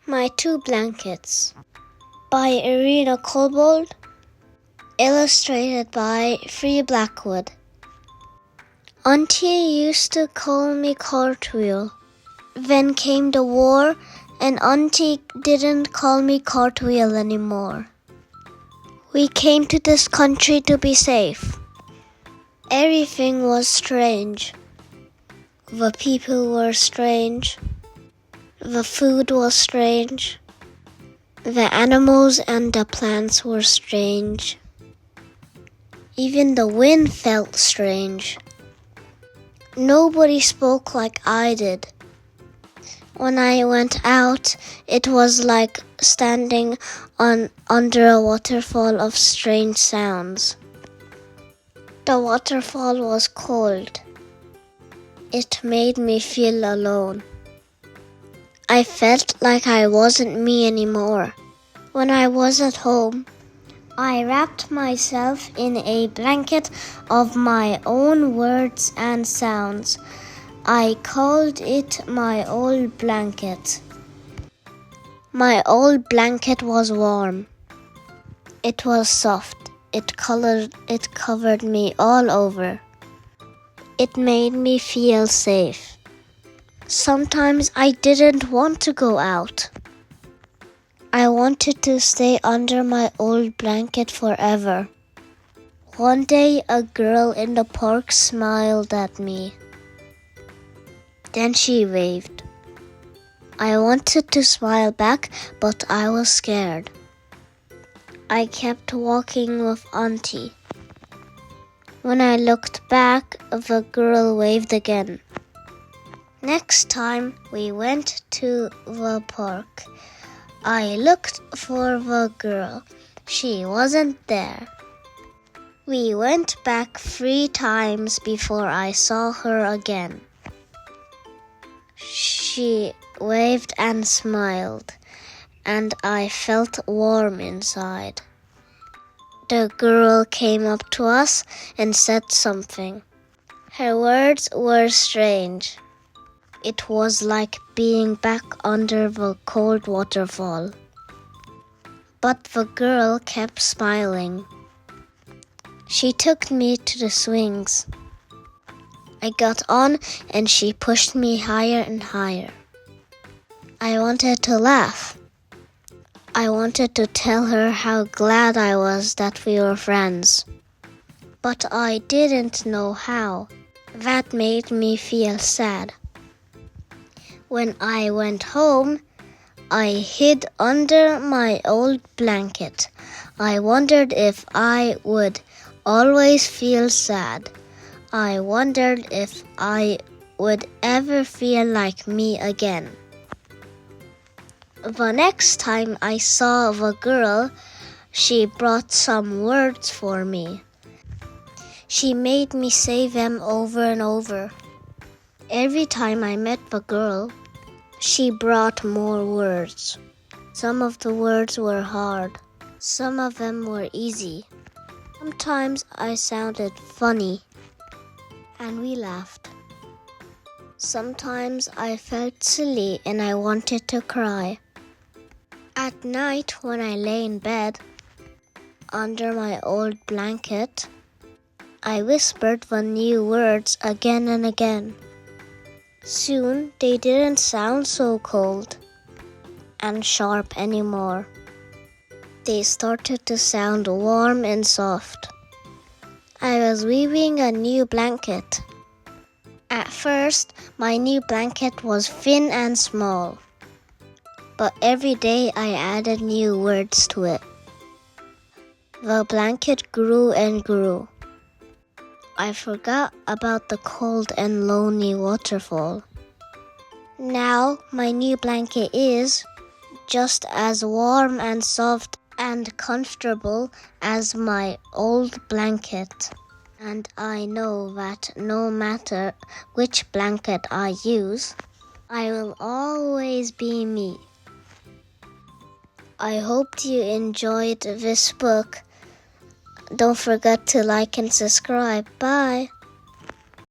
My Two Blankets by Irena Kobald, illustrated by Free Blackwood. Auntie used to call me Cartwheel. Then came the war, and Auntie didn't call me Cartwheel anymore. We came to this country to be safe. Everything was strange. The people were strange. The food was strange. The animals and the plants were strange. Even the wind felt strange. Nobody spoke like I did. When I went out, it was like standing under a waterfall of strange sounds. The waterfall was cold. It made me feel alone. I felt like I wasn't me anymore. When I was at home, I wrapped myself in a blanket of my own words and sounds. I called it my old blanket. My old blanket was warm. It was soft. It covered me all over. It made me feel safe. Sometimes I didn't want to go out. I wanted to stay under my old blanket forever. One day, a girl in the park smiled at me. Then she waved. I wanted to smile back, but I was scared. I kept walking with Auntie. When I looked back, the girl waved again. Next time we went to the park, I looked for the girl. She wasn't there. We went back 3 times before I saw her again. She waved and smiled, and I felt warm inside. The girl came up to us and said something. Her words were strange. It was like being back under the cold waterfall. But the girl kept smiling. She took me to the swings. I got on and she pushed me higher and higher. I wanted to laugh. I wanted to tell her how glad I was that we were friends. But I didn't know how. That made me feel sad. When I went home, I hid under my old blanket. I wondered if I would always feel sad. I wondered if I would ever feel like me again. The next time I saw the girl, she brought some words for me. She made me say them over and over. Every time I met the girl, she brought more words. Some of the words were hard. Some of them were easy. Sometimes I sounded funny, and we laughed. Sometimes I felt silly and I wanted to cry. At night, when I lay in bed, under my old blanket, I whispered the new words again and again. Soon, they didn't sound so cold and sharp anymore. They started to sound warm and soft. I was weaving a new blanket. At first, my new blanket was thin and small. But every day I added new words to it. The blanket grew and grew. I forgot about the cold and lonely waterfall. Now my new blanket is just as warm and soft and comfortable as my old blanket. And I know that no matter which blanket I use, I will always be me. I hope you enjoyed this book. Don't forget to like and subscribe. Bye.